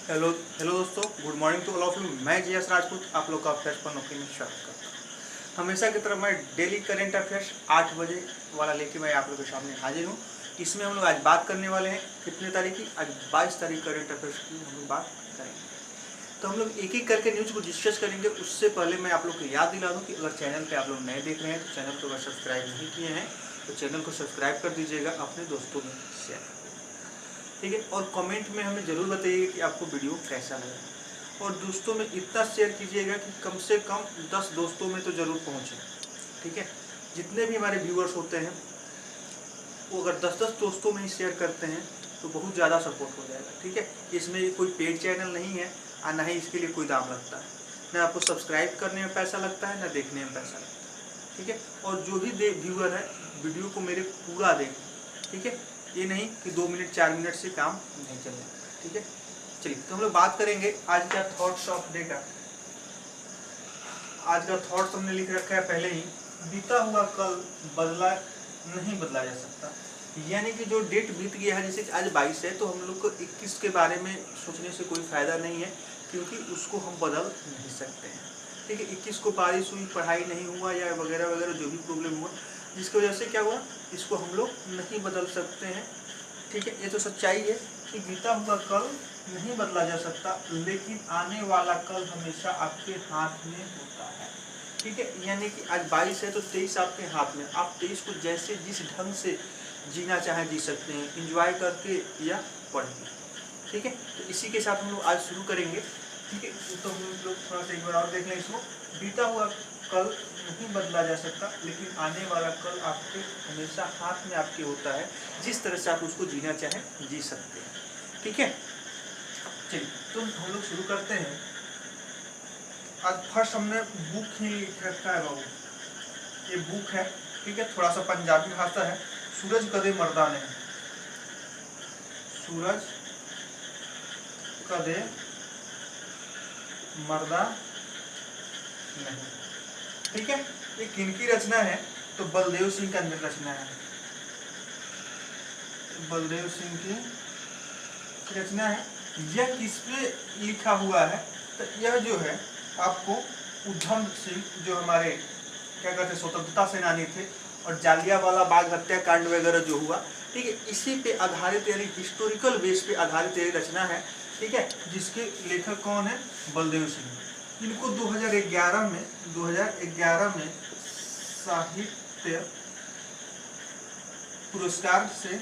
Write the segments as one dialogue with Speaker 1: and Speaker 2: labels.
Speaker 1: Hello hello दोस्तों, good morning to all of you. मैं GS Rajput आप लोग का अफेयर्स पर नौकरी में स्वागत करता हूँ। हमेशा की तरह मैं डेली करेंट अफेयर्स 8 बजे वाला लेके मैं आप लोगों के सामने हाजिर हूँ। इसमें हम लोग आज बात करने वाले हैं कितने तारीख की, आज 22 तारीख करेंट अफेयर्स की हम लोग बात करेंगे। तो हम लोग एक एक करके न्यूज़ को डिस्कस करेंगे। उससे पहले मैं आप लोग को याद दिला दूँ कि अगर चैनल पर आप लोग नए देख रहे हैं तो चैनल को अगर सब्सक्राइब नहीं किए हैं तो चैनल को सब्सक्राइब कर दीजिएगा, अपने दोस्तों में शेयर, ठीक है। और कमेंट में हमें ज़रूर बताइएगा कि आपको वीडियो कैसा लगा। और दोस्तों में इतना शेयर कीजिएगा कि कम से कम 10 दोस्तों में तो ज़रूर पहुँचे, ठीक है। जितने भी हमारे व्यूअर्स होते हैं वो अगर 10-10 दोस्तों में ही शेयर करते हैं तो बहुत ज़्यादा सपोर्ट हो जाएगा, ठीक है। इसमें कोई पेड चैनल नहीं है और ना ही इसके लिए कोई दाम लगता है, ना आपको सब्सक्राइब करने में पैसा लगता है ना देखने में पैसा लगता है, ठीक है। और जो भी व्यूअर है वीडियो को मेरे पूरा देखें, ठीक है। ये नहीं कि 2 मिनट 4 मिनट से काम नहीं चलने, ठीक है। चलिए तो हम लोग बात करेंगे आज का थॉट्स ऑफ डे का। आज का थॉट्स हमने लिख रखा है पहले ही, बीता हुआ कल बदला नहीं बदला जा सकता। यानी कि जो डेट बीत गया है, जैसे कि आज 22 है तो हम लोग को 21 के बारे में सोचने से कोई फ़ायदा नहीं है, क्योंकि उसको हम बदल नहीं सकते हैं, ठीक है। 21 को बारिश हुई, पढ़ाई नहीं हुआ या वगैरह वगैरह जो भी प्रॉब्लम हुआ जिसकी वजह से क्या हुआ, इसको हम लोग नहीं बदल सकते हैं, ठीक है। ये तो सच्चाई है कि बीता हुआ कल नहीं बदला जा सकता, लेकिन आने वाला कल हमेशा आपके हाथ में होता है, ठीक है। यानी कि आज 22 है तो 23 आपके हाथ में, आप 23 को जैसे जिस ढंग से जीना चाहें जी सकते हैं, इंजॉय करके या पढ़ के, ठीक है। तो इसी के साथ हम लोग आज शुरू करेंगे, ठीक है। तो हम लोग थोड़ा सा एक बार और देख लें इसको। बीता हुआ कल नहीं बदला जा सकता, लेकिन आने वाला कल आपके हमेशा हाथ में आपके होता है, जिस तरह से आप उसको जीना चाहें जी सकते हैं, ठीक है। चलिए तो हम लोग शुरू करते हैं। आज फर्स्ट हमने बुक ही लिख रखा है बाबू, ये बुक है, ठीक है। थोड़ा सा पंजाबी भाषा है। सूरज कदे मर्दा ने, सूरज कदे मर्दा नहीं, ठीक है। ये किनकी रचना है, तो बलदेव सिंह का रचना है, बलदेव सिंह की रचना है। यह किस पे लिखा हुआ है, तो यह जो है आपको उधम सिंह, जो हमारे क्या कहते स्वतंत्रता सेनानी थे, और जालियांवाला बाग हत्याकांड वगैरह जो हुआ, ठीक है, इसी पे आधारित यानी हिस्टोरिकल बेस पे आधारित ये रचना है, ठीक है। जिसके लेखक कौन है, बलदेव सिंह। इनको 2011 में साहित्य पुरस्कार से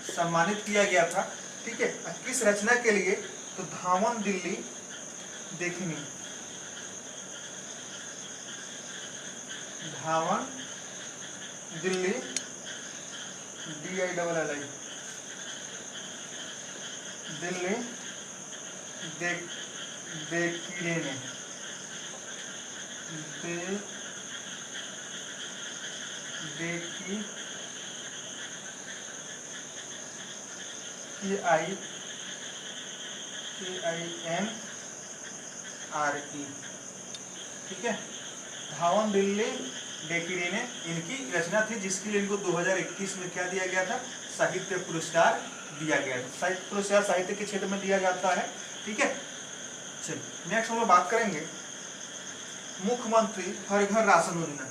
Speaker 1: सम्मानित किया गया था, ठीक है। किस रचना के लिए, तो धावन दिल्ली देखनी, धावन दिल्ली DILLI दिल्ली देखिए ने KINRE, ठीक है। धावन दिल्ली डेकिरी ने इनकी रचना थी, जिसके लिए इनको 2021 में क्या दिया गया था, साहित्य पुरस्कार दिया गया था। साहित्य पुरस्कार साहित्य के क्षेत्र में दिया जाता है, ठीक है। चलिए नेक्स्ट हम लोग बात करेंगे मुख्यमंत्री हर घर राशन योजना।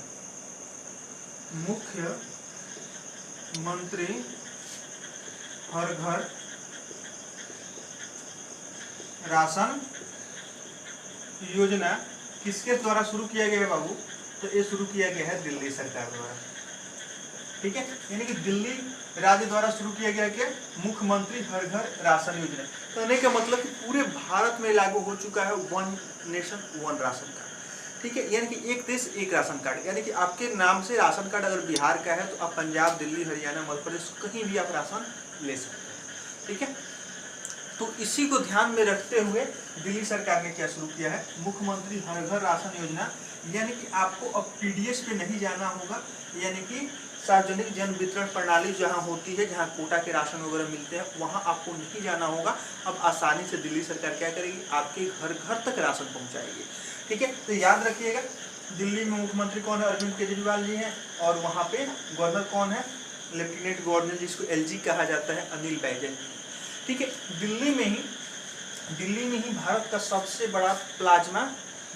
Speaker 1: मुख्यमंत्री हर घर राशन योजना किसके द्वारा शुरू किया गया है बाबू, तो ये शुरू किया गया है दिल्ली सरकार द्वारा, ठीक है। यानी कि दिल्ली राज्य द्वारा शुरू किया गया क्या, मुख्यमंत्री हर घर राशन योजना। कहने का मतलब कि पूरे भारत में लागू हो चुका है one nation one ration card, ठीक है। यानी कि एक देश एक राशन कार्ड, यानी कि आपके नाम से राशन कार्ड अगर बिहार का है तो आप पंजाब, दिल्ली, हरियाणा, मध्य प्रदेश कहीं भी आप राशन ले सकते हैं, ठीक है। तो इसी को ध्यान में रखते हुए दिल्ली सरकार ने क्या शुरू किया है, मुख्यमंत्री हर घर राशन योजना। यानी कि आपको अब PDS पे नहीं जाना होगा, यानी कि सार्वजनिक जन वितरण प्रणाली जहां होती है, जहां कोटा के राशन वगैरह मिलते हैं, वहां आपको नहीं जाना होगा। अब आसानी से दिल्ली सरकार क्या करेगी, आपके घर घर तक राशन पहुंचाएगी, ठीक है। तो याद रखिएगा, दिल्ली में मुख्यमंत्री कौन है, अरविंद केजरीवाल जी हैं, और वहाँ पे गवर्नर कौन है, लेफ्टिनेंट गवर्नर जिसको LG कहा जाता है, अनिल बैजल, ठीक है। दिल्ली में ही दिल्ली में ही भारत का सबसे बड़ा प्लाज्मा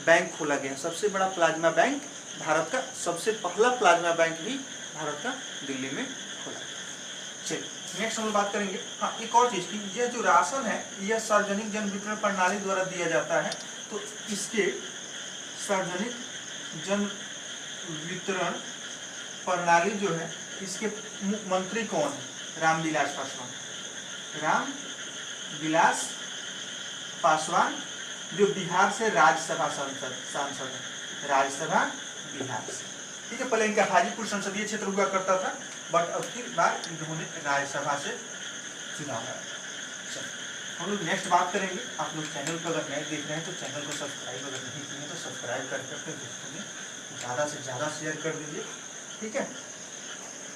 Speaker 1: बैंक खोला गया। सबसे बड़ा प्लाज्मा बैंक भारत का, सबसे पहला प्लाज्मा बैंक भी भारत का दिल्ली में खोला गया। चलिए नेक्स्ट हम लोग बात करेंगे। हाँ, एक और चीज़ की, यह जो राशन है यह सार्वजनिक जन वितरण प्रणाली द्वारा दिया जाता है। तो इसके सार्वजनिक जन वितरण प्रणाली जो है, इसके मंत्री कौन है? रामविलास पासवान। रामविलास पासवान जो बिहार से राज्यसभा सांसद है, राज्यसभा बिहार से। ठीक है, पहले इनका हाजीपुर संसदीय क्षेत्र हुआ करता था, बट अब की बार इन्होंने राज्यसभा से चुनाव लड़ा। हम लोग नेक्स्ट बात करेंगे। आप लोग चैनल पर अगर नए देख रहे हैं तो चैनल को सब्सक्राइब अगर नहीं किए हैं तो सब्सक्राइब करके अपने दोस्तों में ज़्यादा से ज़्यादा शेयर कर दीजिए। ठीक है,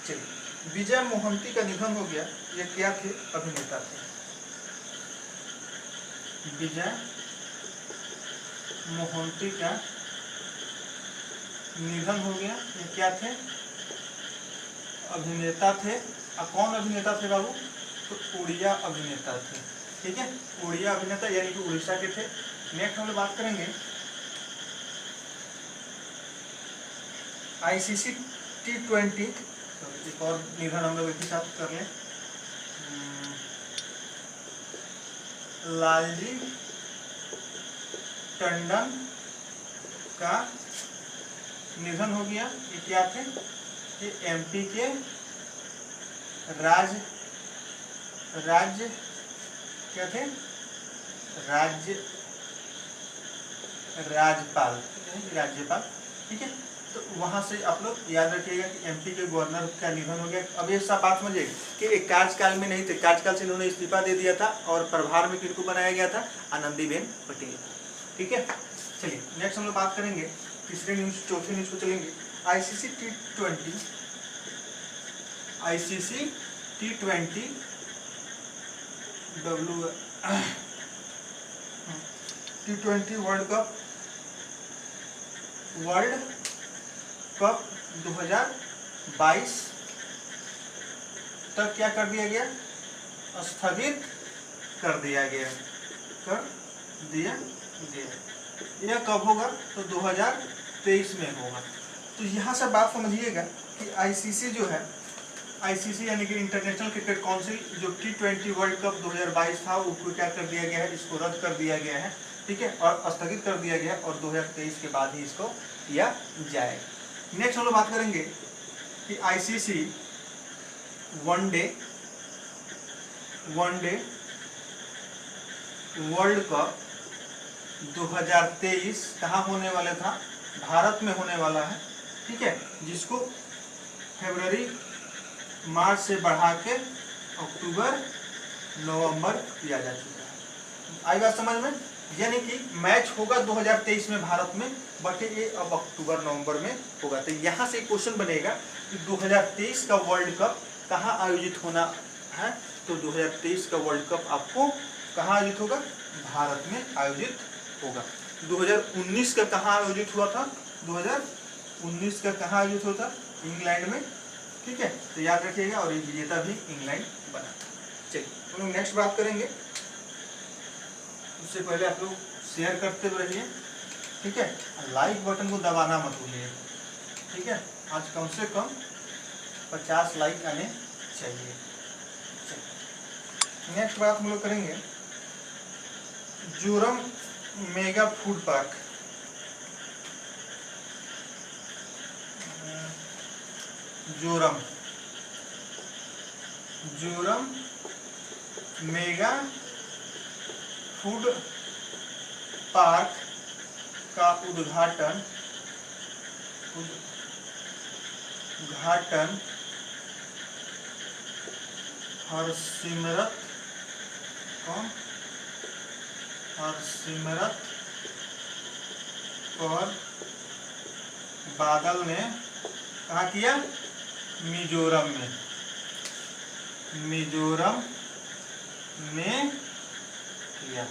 Speaker 1: चलिए, विजय मोहंती का निधन हो गया। ये क्या थे? अभिनेता थे। विजय मोहंती का निधन हो गया। ये क्या थे? अभिनेता थे। कौन अभिनेता थे बाबू? तो उड़िया अभिनेता थे। ठीक है, उड़िया अभिनेता यानी कि उड़ीसा के थे। नेक्स्ट हम लोग बात करेंगे ICC T20। एक और निधन हम लोग एक ही साथ कर लें। लालजी टंडन का निधन हो गया। ये क्या थे? ये MP के राज्य क्या थे? राज्यपाल। ठीक है, तो वहां से आप लोग याद रखिएगा कि MP के गवर्नर का निधन हो गया। अब ये सब बात समझिए कि एक कार्यकाल में नहीं थे, कार्यकाल से इन्होंने इस्तीफा दे दिया था और प्रभार में किनको बनाया गया था? आनंदीबेन पटेल। ठीक है, चलिए नेक्स्ट हम लोग बात करेंगे तीसरे न्यूज, चौथे न्यूज को चलेंगे। ICC T20 T20 world cup 2022 तक क्या कर दिया गया? स्थगित कर दिया गया। यह कब होगा? तो 2023 में होगा। तो यहाँ से बात समझिएगा कि ICC जो है, ICC यानी कि इंटरनेशनल क्रिकेट काउंसिल, जो T20 वर्ल्ड कप 2022 था उसको क्या कर दिया गया है? इसको रद्द कर दिया गया है। ठीक है, और स्थगित कर दिया गया और 2023 के बाद ही इसको किया जाएगा। नेक्स्ट हम लोग बात करेंगे कि ICC वनडे वर्ल्ड कप 2023 कहाँ होने वाला था? भारत में होने वाला है। ठीक है, जिसको फरवरी मार्च से बढ़ा के अक्टूबर नवंबर किया जा चुका है। आई बात समझ में? यानी कि मैच होगा 2023 में भारत में, बट ये अब अक्टूबर नवंबर में होगा। तो यहाँ से क्वेश्चन बनेगा कि 2023 का वर्ल्ड कप कहाँ आयोजित होना है? तो 2023 का वर्ल्ड कप आपको कहाँ आयोजित होगा? भारत में आयोजित होगा। 2019 का कहाँ आयोजित हुआ था? 2019 का कहाँ आयोजित होता? इंग्लैंड में। ठीक है, तो याद रखिएगा, और ये विजेता भी इंग्लैंड बना था। चलिए हम लोग नेक्स्ट बात करेंगे। उससे पहले आप लोग शेयर करते रहिए। ठीक है, लाइक बटन को दबाना मत भूलिए। ठीक है, आज कम से कम 50 लाइक आने चाहिए। नेक्स्ट बात हम लोग करेंगे Zoram mega food park. Zoram mega food park का उद्घाटन हरसिमरत कौर बादल ने कहाँ किया? मिजोरम में किया।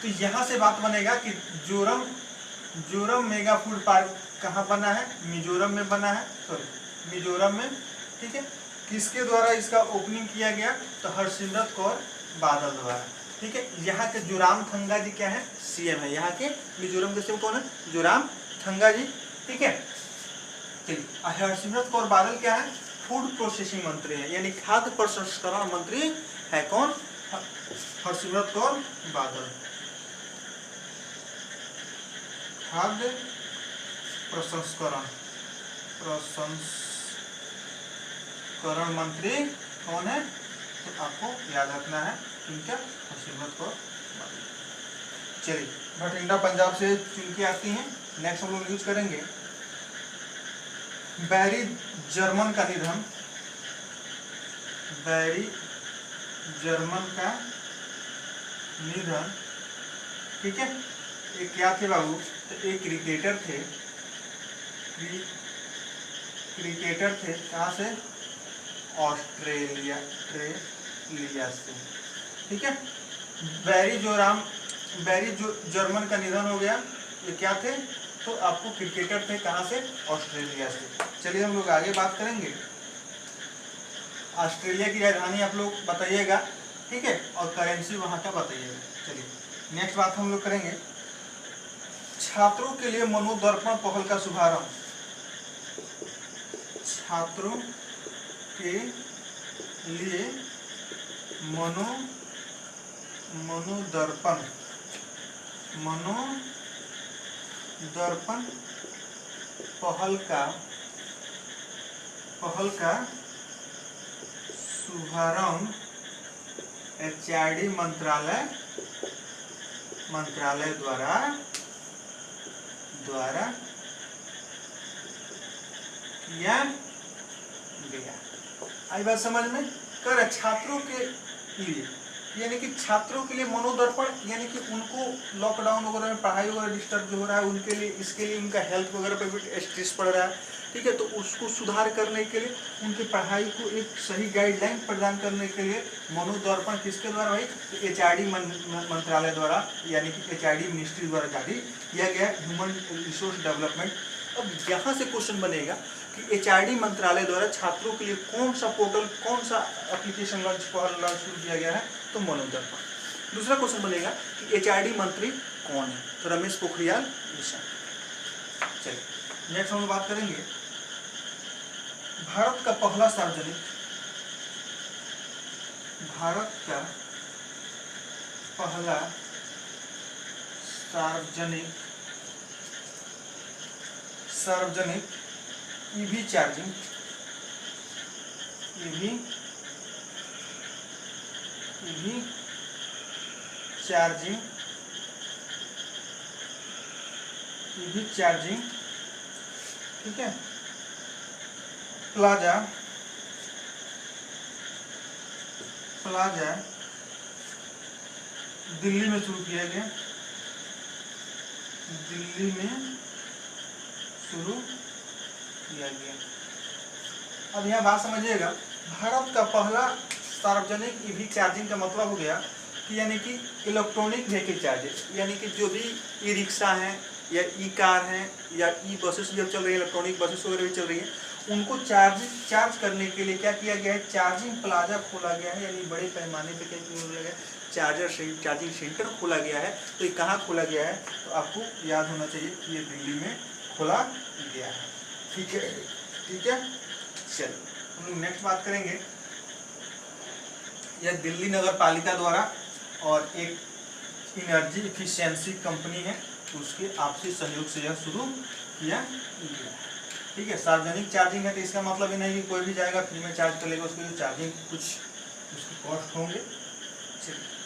Speaker 1: तो यहाँ से बात बनेगा कि जोरम मेगा फूड पार्क कहाँ बना है? मिजोरम में बना है। सॉरी, मिजोरम में। ठीक है, किसके द्वारा इसका ओपनिंग किया गया? तो हरसिमरत कौर बादल द्वारा। ठीक है। यहाँ के जोरामथंगा जी क्या है, सीएम है। यहाँ के मिजोरम के सीएम कौन है, जोरामथंगा जी। ठीक है, चलिए। हरसिमरत कौर बादल क्या है, फूड प्रोसेसिंग मंत्री है, यानी खाद्य प्रसंस्करण मंत्री है। कौन, हरसिमरत कौर बादल, खाद्य प्रसंस्करण मंत्री कौन है, तो आपको याद रखना है इनका, हरसिमरत कौर बादल। चलिए, भटिंडा पंजाब से चुन के आती हैं। नेक्स्ट हम लोग यूज करेंगे बैरी जर्मन का निधन। बैरी जर्मन का निधन, ठीक है। ये क्या थे बाबू, तो एक क्रिकेटर थे, क्रिकेटर थे, कहाँ से, ऑस्ट्रेलिया से, ठीक है। बैरी जो जर्मन का निधन हो गया। ये क्या थे, तो आपको क्रिकेटर थे, कहाँ से, ऑस्ट्रेलिया से। चलिए हम लोग आगे बात करेंगे। ऑस्ट्रेलिया की राजधानी आप लोग बताइएगा, ठीक है, और करेंसी वहाँ का बताइएगा। चलिए नेक्स्ट बात हम लोग करेंगे, छात्रों के लिए मनोदर्पण पहल का शुभारंभ। छात्रों के लिए मनोदर्पण पहल का शुभारंभ एचआरडी मंत्रालय द्वारा किया गया। आई बात समझ में, कर छात्रों के लिए, यानी कि छात्रों के लिए मनोदर्पण, यानी कि उनको लॉकडाउन वगैरह में पढ़ाई वगैरह डिस्टर्ब जो हो रहा है उनके लिए, इसके लिए उनका हेल्थ वगैरह पर भी स्ट्रेस पड़ रहा है, ठीक है। तो उसको सुधार करने के लिए, उनकी पढ़ाई को एक सही गाइडलाइन प्रदान करने के लिए मनोदर्पण किसके द्वारा भाई, एचआरडी मंत्रालय द्वारा, यानी कि एचआरडी मिनिस्ट्री द्वारा जारी किया गया, ह्यूमन रिसोर्स डेवलपमेंट। अब यहाँ से क्वेश्चन बनेगा कि एचआरडी मंत्रालय द्वारा छात्रों के लिए कौन सा पोर्टल, कौन सा एप्लीकेशन लॉन्च शुरू किया गया है, तो मनोदर्पण। दूसरा क्वेश्चन बनेगा कि एचआरडी मंत्री कौन है, तो रमेश पोखरियाल निशंक। चलिए नेक्स्ट हम बात करेंगे भारत का पहला सार्वजनिक ईवी चार्जिंग ठीक है, प्लाजा दिल्ली में शुरू किया गया, अब यहाँ बात समझिएगा, भारत का पहला सार्वजनिक ईवी चार्जिंग का मतलब हो गया कि यानी कि इलेक्ट्रॉनिक व्हीकल चार्जेस, यानी कि जो भी ई रिक्शा हैं या ई कार हैं या ई बसेस भी अब चल रही है, इलेक्ट्रॉनिक बसेस वगैरह भी चल रही है, उनको चार्ज करने के लिए क्या किया गया है, चार्जिंग प्लाजा खोला गया है, यानी बड़े पैमाने पे चार्जिंग सेंटर खोला गया है। तो ये कहाँ खोला गया है, तो आपको याद होना चाहिए कि ये दिल्ली में खोला गया है, ठीक है। चलिए हम लोग नेक्स्ट बात करेंगे, यह दिल्ली नगर पालिका द्वारा और एक एनर्जी इफिशिएंसी कंपनी है, उसके आपसी सहयोग से यह शुरू किया गया, ठीक है। सार्वजनिक चार्जिंग है, तो इसका मतलब ये नहीं कि कोई भी जाएगा फ्री में चार्ज कर लेगा, उसके लिए चार्जिंग कुछ उसके कॉस्ट होंगे। चलिए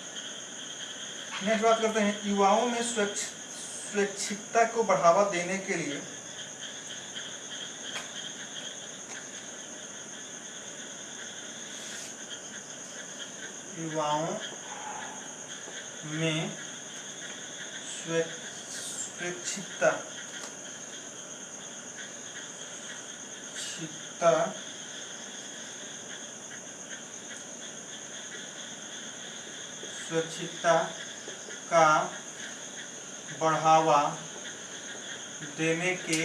Speaker 1: नेक्स्ट बात करते हैं, युवाओं में स्वैच्छिकता को बढ़ावा देने के लिए स्वैच्छिकता का बढ़ावा देने के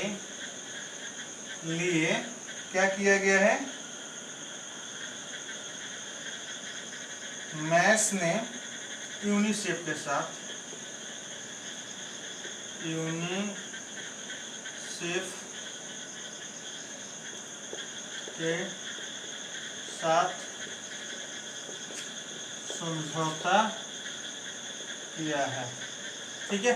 Speaker 1: लिए क्या किया गया है, मैस ने यूनिसेफ के साथ, यूनिसेफ के साथ समझौता किया है। ठीक है,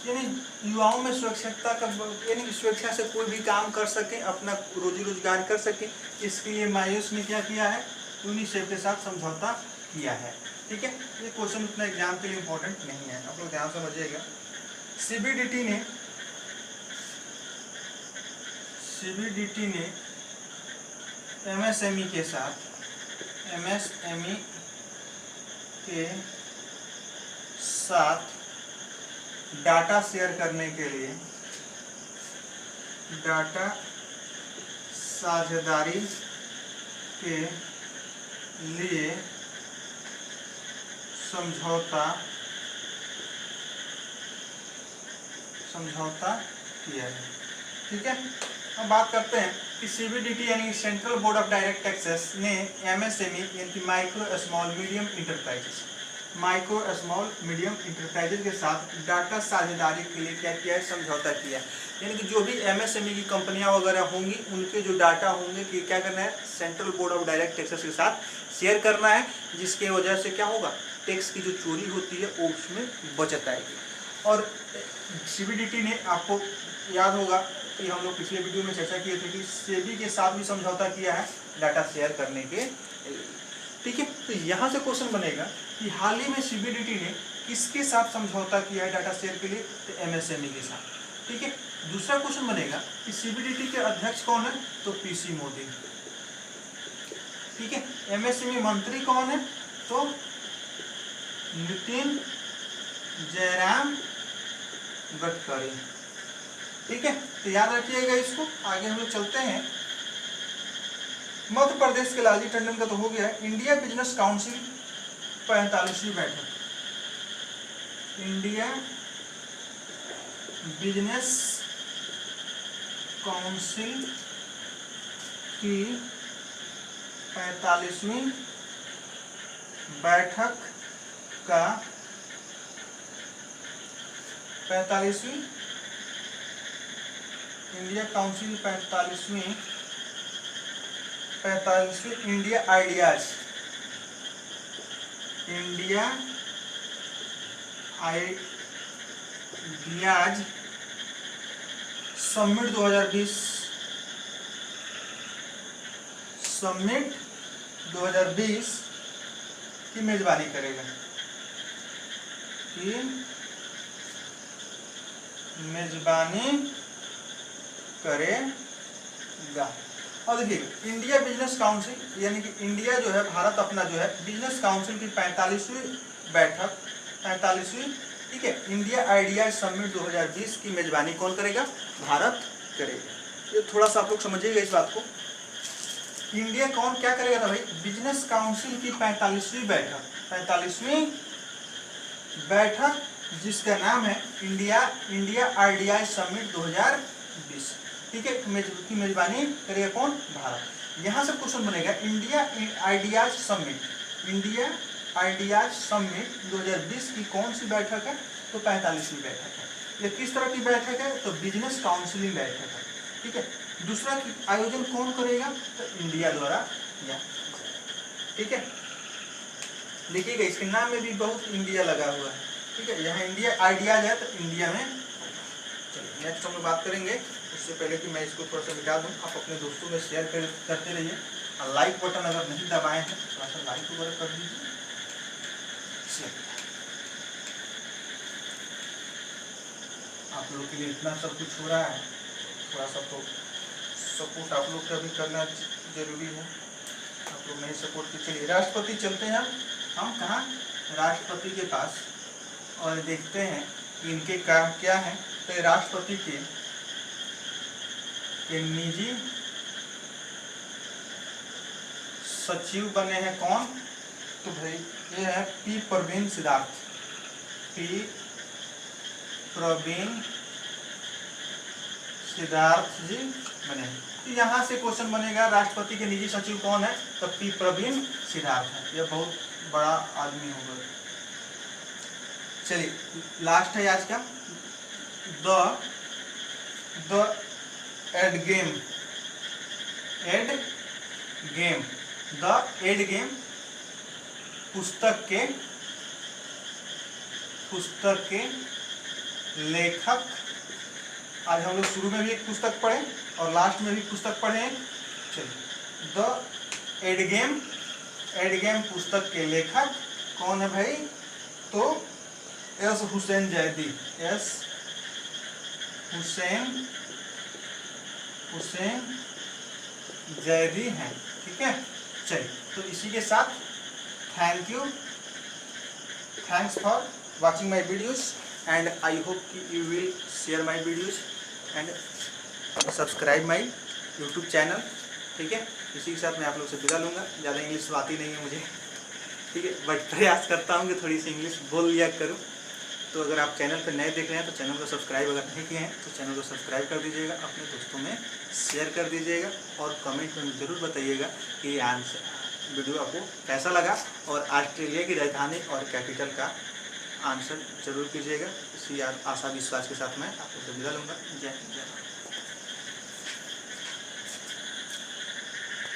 Speaker 1: यानी युवाओं में सुरक्षितता का, यानी स्वेच्छा से कोई भी काम कर सके, अपना रोजी रोजगार कर सके, इसके लिए मायूस ने क्या किया है, यूनिसेफ के साथ समझौता किया है। ठीक है, ये क्वेश्चन उतना एग्जाम के लिए इम्पोर्टेंट नहीं है, आप लोग ध्यान समझिएगा। सीबीडीटी ने एमएसएमई के साथ, एमएसएमई के साथ डाटा शेयर करने के लिए, डाटा साझेदारी के लिए समझौता किया है। ठीक है, अब बात करते हैं कि सीबीडीटी यानी central board of direct taxes ने एमएसएमई यानी माइक्रो स्मॉल मीडियम इंटरप्राइजेज के साथ डाटा साझेदारी के लिए क्या किया है, समझौता किया है। यानी कि जो भी एमएसएमई की कंपनियां वगैरह होंगी, उनके जो डाटा होंगे कि क्या करना है, central board of direct taxes के साथ शेयर करना है, जिसके वजह से क्या होगा, टैक्स की जो चोरी होती है वो उसमें बचत आएगी। और सीबीडीटी ने, आपको याद होगा कि हम लोग पिछले वीडियो में चर्चा किए थे कि सेबी के साथ भी समझौता किया है डाटा शेयर करने के। ठीक है, तो यहाँ से क्वेश्चन बनेगा कि हाल ही में सीबीडीटी ने किसके साथ समझौता किया है डाटा शेयर के लिए, तो एमएसएमई के साथ। ठीक है, दूसरा क्वेश्चन बनेगा कि सीबीडीटी के अध्यक्ष कौन है, तो पीसी मोदी। ठीक है, एमएसएमई मंत्री कौन है, तो नितिन जयराम गडकरी। ठीक है, तो याद रखिएगा इसको। आगे हम लोग चलते हैं। मध्य प्रदेश के लालजी टंडन का तो हो गया है। इंडिया बिजनेस काउंसिल 45वीं बैठक, इंडिया बिजनेस काउंसिल की 45वीं बैठक का 45वीं इंडिया काउंसिल 45वीं इंडिया आइडियाज समिट 2020 की मेजबानी करेगा, और देखिए इंडिया बिजनेस काउंसिल यानी कि इंडिया जो है, भारत अपना जो है बिजनेस काउंसिल की 45वीं बैठक, 45वीं, ठीक है, इंडिया आइडिया समिट 2020 की मेजबानी कौन करेगा, भारत करेगा। ये थोड़ा सा आप लोग समझिएगा इस बात को। इंडिया कौन क्या करेगा ना भाई, बिजनेस काउंसिल की 45वीं बैठक जिसका नाम है इंडिया आइडिया समिट 2020, ठीक है, की मेजबानी करेगा कौन, भारत। यहाँ से क्वेश्चन बनेगा इंडिया आइडियाज समिट 2020 की कौन सी बैठक है, तो 45वीं बैठक है। ये किस तरह की बैठक है, तो बिजनेस काउंसिलिंग बैठक है। ठीक है, दूसरा आयोजन कौन करेगा, तो इंडिया द्वारा किया। ठीक है, देखिएगा इसके नाम में भी बहुत इंडिया लगा हुआ है। ठीक है, यहाँ इंडिया आइडियाज है तो इंडिया में। चलिए नेक्स्ट हम लोग बात करेंगे। उससे पहले कि मैं इसको थोड़ा सा मिटा दूँ, आप अपने दोस्तों में शेयर करते रहिए, और लाइक बटन अगर नहीं दबाए हैं थोड़ा सा लाइक वगैरह कर दीजिए। आप लोग के लिए इतना सब कुछ हो रहा है, थोड़ा सा तो सपोर्ट आप लोग का भी करना जरूरी है। आप लोग नहीं सपोर्ट की, चलिए राष्ट्रपति चलते हैं हम कहाँ, राष्ट्रपति के पास, और देखते हैं कि इनके काम क्या है। तो राष्ट्रपति के निजी सचिव बने हैं कौन, तो भाई ये है पी प्रवीण सिद्धार्थ जी बने हैं। तो यहाँ से क्वेश्चन बनेगा राष्ट्रपति के निजी सचिव कौन है, तो पी प्रवीण सिद्धार्थ है। यह बहुत बड़ा आदमी होगा, चलिए लास्ट है आज का, the ad game, the ad game पुस्तक के लेखक। आज हम लोग शुरू में भी एक पुस्तक पढ़े और लास्ट में भी पुस्तक पढ़े हैं। चलिए द एड गेम पुस्तक के लेखक कौन है भाई? तो एस हुसैन जैदी, एस हुसैन जैदी हैं। ठीक है, चलिए तो इसी के साथ thanks for watching my videos and I hope you will share my videos and subscribe my YouTube channel। ठीक है, इसी के साथ मैं आप लोग से विदा लूँगा। ज़्यादा इंग्लिश आती नहीं है मुझे, ठीक है, बट प्रयास करता हूँ कि थोड़ी सी इंग्लिश बोल लिया करूँ। तो अगर आप चैनल पर नए देख रहे हैं तो चैनल को सब्सक्राइब अगर नहीं किए हैं तो चैनल को सब्सक्राइब कर दीजिएगा, अपने दोस्तों में शेयर कर दीजिएगा और कमेंट में ज़रूर बताइएगा कि ये वीडियो आपको कैसा लगा और ऑस्ट्रेलिया की राजधानी और कैपिटल का आंसर जरूर कीजिएगा। इसी आशा विश्वास के साथ मैं आपको विदा लूँगा। जय हिंद, जय भारत।